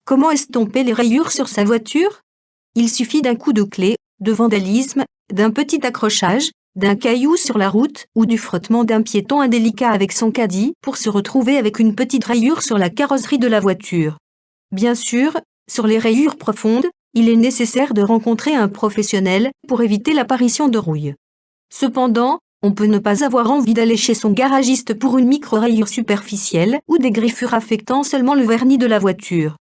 Comment estomper les rayures sur sa voiture? Il suffit d'un coup de clé, de vandalisme, d'un petit accrochage, d'un caillou sur la route ou du frottement d'un piéton indélicat avec son caddie pour se retrouver avec une petite rayure sur la carrosserie de la voiture. Bien sûr, sur les rayures profondes, il est nécessaire de rencontrer un professionnel pour éviter l'apparition de rouille. Cependant, on peut ne pas avoir envie d'aller chez son garagiste pour une micro-rayure superficielle ou des griffures affectant seulement le vernis de la voiture.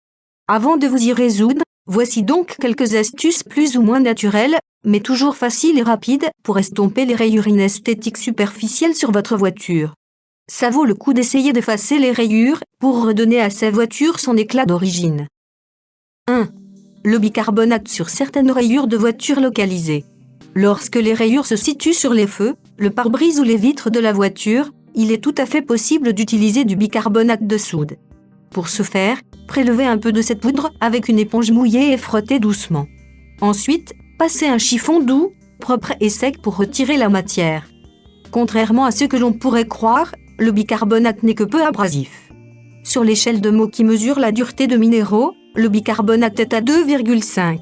Avant de vous y résoudre, voici donc quelques astuces plus ou moins naturelles, mais toujours faciles et rapides pour estomper les rayures inesthétiques superficielles sur votre voiture. Ça vaut le coup d'essayer d'effacer les rayures pour redonner à sa voiture son éclat d'origine. 1. Le bicarbonate sur certaines rayures de voiture localisées. Lorsque les rayures se situent sur les feux, le pare-brise ou les vitres de la voiture, il est tout à fait possible d'utiliser du bicarbonate de soude. Pour ce faire, prélevez un peu de cette poudre avec une éponge mouillée et frottez doucement. Ensuite, passez un chiffon doux, propre et sec pour retirer la matière. Contrairement à ce que l'on pourrait croire, le bicarbonate n'est que peu abrasif. Sur l'échelle de Mohs qui mesure la dureté de minéraux, le bicarbonate est à 2,5.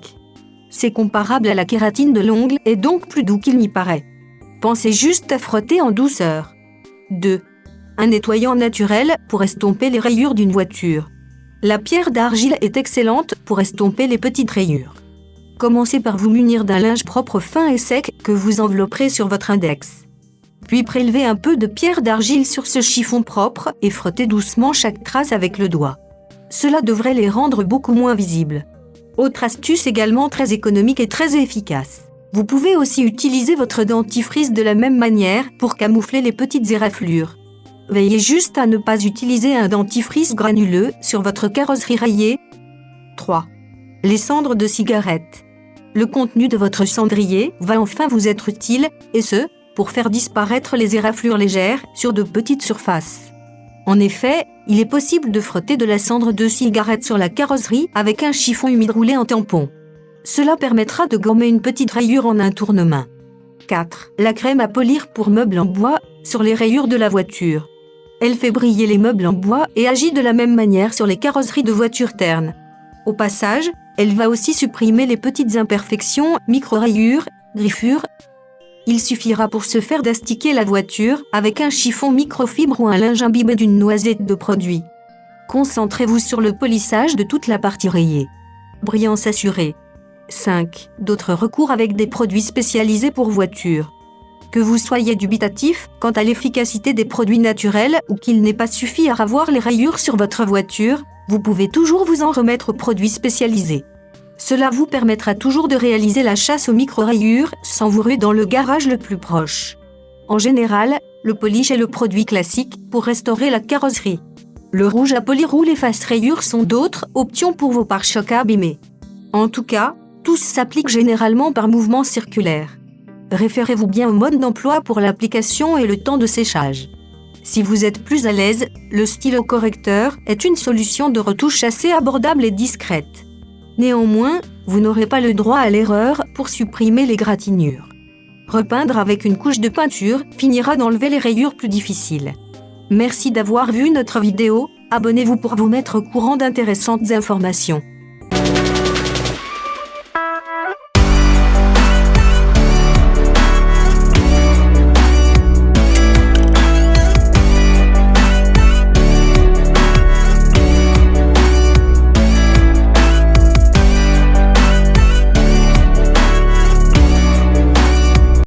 C'est comparable à la kératine de l'ongle et donc plus doux qu'il n'y paraît. Pensez juste à frotter en douceur. 2. Un nettoyant naturel pour estomper les rayures d'une voiture. La pierre d'argile est excellente pour estomper les petites rayures. Commencez par vous munir d'un linge propre fin et sec que vous envelopperez sur votre index. Puis prélevez un peu de pierre d'argile sur ce chiffon propre et frottez doucement chaque trace avec le doigt. Cela devrait les rendre beaucoup moins visibles. Autre astuce également très économique et très efficace. Vous pouvez aussi utiliser votre dentifrice de la même manière pour camoufler les petites éraflures. Veillez juste à ne pas utiliser un dentifrice granuleux sur votre carrosserie rayée. 3. Les cendres de cigarettes. Le contenu de votre cendrier va enfin vous être utile, et ce, pour faire disparaître les éraflures légères sur de petites surfaces. En effet, il est possible de frotter de la cendre de cigarette sur la carrosserie avec un chiffon humide roulé en tampon. Cela permettra de gommer une petite rayure en un tournement. 4. La crème à polir pour meubles en bois sur les rayures de la voiture. Elle fait briller les meubles en bois et agit de la même manière sur les carrosseries de voitures ternes. Au passage, elle va aussi supprimer les petites imperfections, micro-rayures, griffures. Il suffira pour ce faire d'astiquer la voiture avec un chiffon microfibre ou un linge imbibé d'une noisette de produit. Concentrez-vous sur le polissage de toute la partie rayée. Brillance assurée. 5. D'autres recours avec des produits spécialisés pour voitures. Que vous soyez dubitatif quant à l'efficacité des produits naturels ou qu'il n'ait pas suffi à ravoir les rayures sur votre voiture, vous pouvez toujours vous en remettre aux produits spécialisés. Cela vous permettra toujours de réaliser la chasse aux micro-rayures sans vous ruer dans le garage le plus proche. En général, le polish est le produit classique pour restaurer la carrosserie. Le rouge à polir ou les face-rayures sont d'autres options pour vos pare-chocs abîmés. En tout cas, tous s'appliquent généralement par mouvement circulaire. Référez-vous bien au mode d'emploi pour l'application et le temps de séchage. Si vous êtes plus à l'aise, le stylo correcteur est une solution de retouche assez abordable et discrète. Néanmoins, vous n'aurez pas le droit à l'erreur pour supprimer les gratinures. Repeindre avec une couche de peinture finira d'enlever les rayures plus difficiles. Merci d'avoir vu notre vidéo, abonnez-vous pour vous mettre au courant d'intéressantes informations.